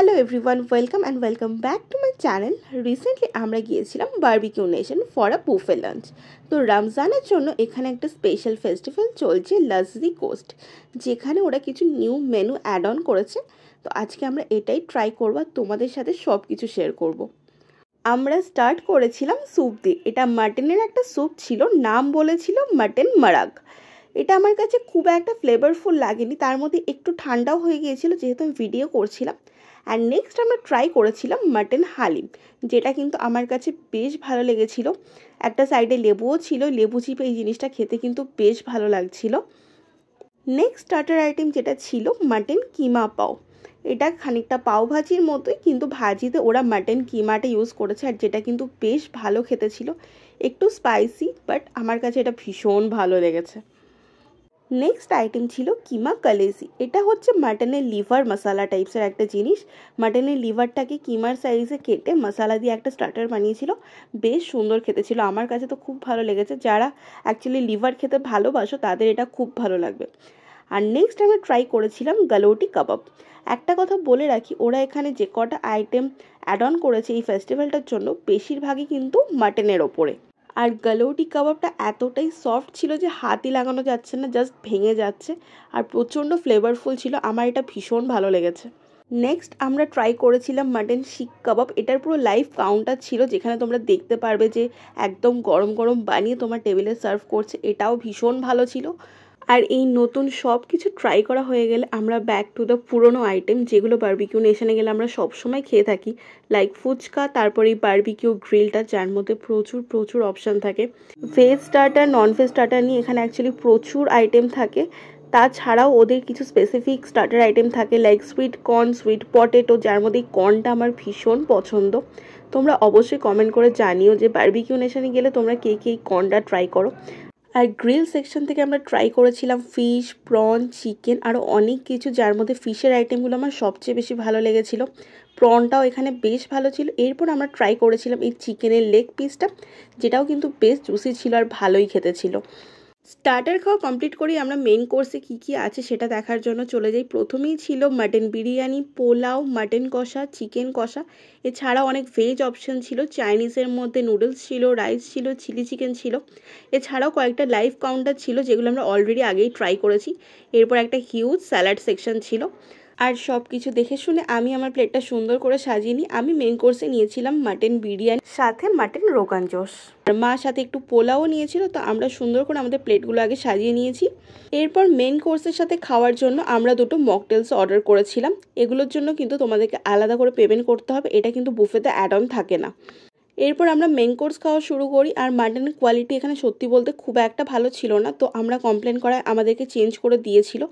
Hello everyone, welcome back to my channel. Recently আমরা গিয়েছিলাম barbecue nation for a buffet lunch. তো রমজানের জন্য এখানে একটা স্পেশাল ফেস্টিভ্যাল চলছে, লাক্সারি কোস্ট, যেখানে ওরা কিছু নিউ মেনু অ্যাড অন করেছে। তো আজকে আমরা এটাই ট্রাই করব, তোমাদের সাথে সব কিছু শেয়ার করব। আমরা স্টার্ট করেছিলাম স্যুপ দিয়ে। এটা মাটনের একটা স্যুপ ছিল, নাম বলেছিল মাটন মারাগ। এটা আমার কাছে খুব একটা ফ্লেভারফুল লাগেনি, তার মধ্যে একটু ঠান্ডাও হয়ে গিয়েছিল যেহেতু আমি ভিডিও করছিলাম। অ্যান্ড নেক্সট আমরা ট্রাই করেছিলাম মাটন হালিম, যেটা কিন্তু আমার কাছে বেশ ভালো লেগেছিল। একটা সাইডে লেবুও ছিল, লেবু চিপে এই জিনিসটা খেতে কিন্তু বেশ ভালো লাগছিল। নেক্সট স্টার্টার আইটেম যেটা ছিল মাটন কিমা পাও। এটা খানিকটা পাও ভাজির মতোই, কিন্তু ভাজিতে ওরা মাটন কিমাটা ইউজ করেছে, আর যেটা কিন্তু বেশ ভালো খেতে ছিল। একটু স্পাইসি, বাট আমার কাছে এটা ভীষণ ভালো লেগেছে। নেক্সট আইটেম ছিল কিমা কালেজি। এটা হচ্ছে মাটনের লিভার মশলা টাইপসের একটা জিনিস। মাটনের লিভারটাকে কিমার সাইজে কেটে মশলা দিয়ে একটা স্টার্টার বানিয়েছিল, বেশ সুন্দর খেতে ছিল। আমার কাছে তো খুব ভালো লেগেছে, যারা অ্যাকচুয়ালি লিভার খেতে ভালোবাসো তাদের এটা খুব ভালো লাগবে। আর নেক্সট আমরা ট্রাই করেছিলাম গালোটি কাবাব। একটা কথা বলে রাখি, ওরা এখানে যে কটা আইটেম অ্যাড অন করেছে এই ফেস্টিভ্যালটার জন্য, বেশিরভাগই কিন্তু মাটনের ওপরে। আর গালোটি কাবাবটা এতটাই সফট ছিল যে হাতই লাগানো যাচ্ছে না, জাস্ট ভেঙে যাচ্ছে। আর প্রচণ্ড ফ্লেভারফুল ছিল, আমার এটা ভীষণ ভালো লেগেছে। নেক্সট আমরা ট্রাই করেছিলাম মাটন শিক কাবাব। এটার পুরো লাইভ কাউন্টার ছিল, যেখানে তোমরা দেখতে পারবে যে একদম গরম গরম বানিয়ে তোমার টেবিলে সার্ভ করছে। এটাও ভীষণ ভালো ছিল। আর এই নতুন সব কিছু ট্রাই করা হয়ে গেলে আমরা ব্যাক টু দ্য পুরোনো আইটেম, যেগুলো বারবিকিউ নেশনে গেলে আমরা সবসময় খেয়ে থাকি, লাইক ফুচকা, তারপরে এই বারবিকিউ গ্রিলটা, যার মধ্যে প্রচুর প্রচুর অপশান থাকে। Veg starter, non veg starter নিয়ে এখানে অ্যাকচুয়ালি প্রচুর আইটেম থাকে। তাছাড়াও ওদের কিছু স্পেসিফিক স্টার্টার আইটেম থাকে, like sweet corn, sweet potato, যার মধ্যে এই কর্নটা আমার ভীষণ পছন্দ। তোমরা অবশ্যই কমেন্ট করে জানিও যে বারবিকিউ নেশনে গেলে তোমরা কে কে এই কর্নটা ট্রাই করো। আর গ্রিল সেকশন থেকে আমরা ট্রাই করেছিলাম ফিশ, প্রন, চিকেন, আরও অনেক কিছু, যার মধ্যে ফিশের আইটেমগুলো আমার সবচেয়ে বেশি ভালো লেগেছিলো। প্রনটাও এখানে বেশ ভালো ছিল। এরপর আমরা ট্রাই করেছিলাম এই চিকেনের লেগ পিসটা, যেটাও কিন্তু বেশ জুসি ছিল আর ভালোই খেতে ছিল। স্টার্টার খাওয়া কমপ্লিট করি আমরা মেন কোর্সে কী কী আছে সেটা দেখার জন্য চলে যাই। প্রথমেই ছিল মাটন বিরিয়ানি, পোলাও, মাটন কষা, চিকেন কষা। এছাড়াও অনেক ভেজ অপশন ছিল। চাইনিজের মধ্যে নুডলস ছিল, রাইস ছিল, চিলি চিকেন ছিল। এছাড়াও কয়েকটা লাইভ কাউন্টার ছিল, যেগুলো আমরা অলরেডি আগেই ট্রাই করেছি। এরপর একটা হিউজ স্যালাড সেকশন ছিল। আর সব কিছু দেখে শুনে আমি আমার প্লেটটা সুন্দর করে সাজিয়ে নিই। আমি মেন কোর্সে নিয়েছিলাম মাটন বিরিয়ানি, সাথে মাটন রোগান জোশ। আর মা সাথে একটু পোলাও নিয়েছিল। তো আমরা সুন্দর করে আমাদের প্লেটগুলো আগে সাজিয়ে নিয়েছি। এরপর মেন কোর্সের সাথে খাওয়ার জন্য আমরা দুটো মকটেলস অর্ডার করেছিলাম। এগুলোর জন্য কিন্তু তোমাদেরকে আলাদা করে পেমেন্ট করতে হবে, এটা কিন্তু বুফেতে অ্যাড অন থাকে না। এরপর আমরা মেন কোর্স খাওয়া শুরু করি। আর মাটনের কোয়ালিটি এখানে সত্যি বলতে খুব একটা ভালো ছিল না, তো আমরা কমপ্লেন করায় আমাদেরকে চেঞ্জ করে দিয়েছিল।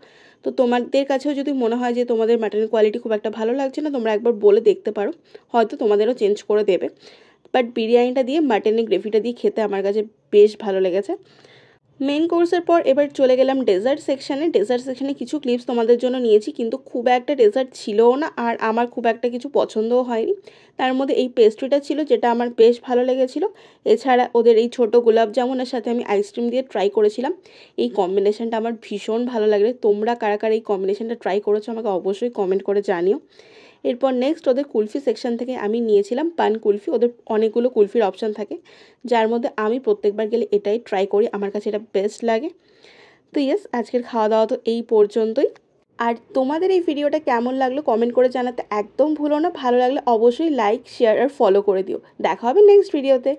তো তোমাদের কাছেও যদি মনে হয় যে তোমাদের মাটনের কোয়ালিটি খুব একটা ভালো লাগছে না, তোমরা একবার বলে দেখতে পারো, হয়তো তোমাদেরও চেঞ্জ করে দেবে। বাট বিরিয়ানিটা দিয়ে, মাটনের গ্রেভিটা দিয়ে খেতে আমার কাছে বেশ ভালো লেগেছে। মেন কোর্সের পর এবার চলে গেলাম ডেজার্ট সেকশানে। ডেজার্ট সেকশানে কিছু ক্লিপস তোমাদের জন্য নিয়েছি, কিন্তু খুব একটা ডেজার্ট ছিলও না, আর আমার খুব একটা কিছু পছন্দও হয়নি। তার মধ্যে এই পেস্ট্রিটা ছিল, যেটা আমার বেশ ভালো লেগেছিলো। এছাড়া ওদের এই ছোটো গোলাপ জামুনের সাথে আমি আইসক্রিম দিয়ে ট্রাই করেছিলাম। এই কম্বিনেশনটা আমার ভীষণ ভালো লাগে। তোমরা কারা কারা এই কম্বিনেশনটা ট্রাই করেছো আমাকে অবশ্যই কমেন্ট করে জানিও। এরপর নেক্সট ওদের কুলফি সেকশন থেকে আমি নিয়েছিলাম পান কুলফি। ওদের অনেকগুলো কুলফির অপশান থাকে, যার মধ্যে আমি প্রত্যেকবার গেলে এটাই ট্রাই করি, আমার কাছে এটা বেস্ট লাগে। তো ইয়েস, আজকের খাওয়া দাওয়া তো এই পর্যন্তই। আর তোমাদের এই ভিডিওটা কেমন লাগলো কমেন্ট করে জানাতে একদম ভুলো না। ভালো লাগলে অবশ্যই লাইক, শেয়ার আর ফলো করে দিও। দেখা হবে নেক্সট ভিডিওতে।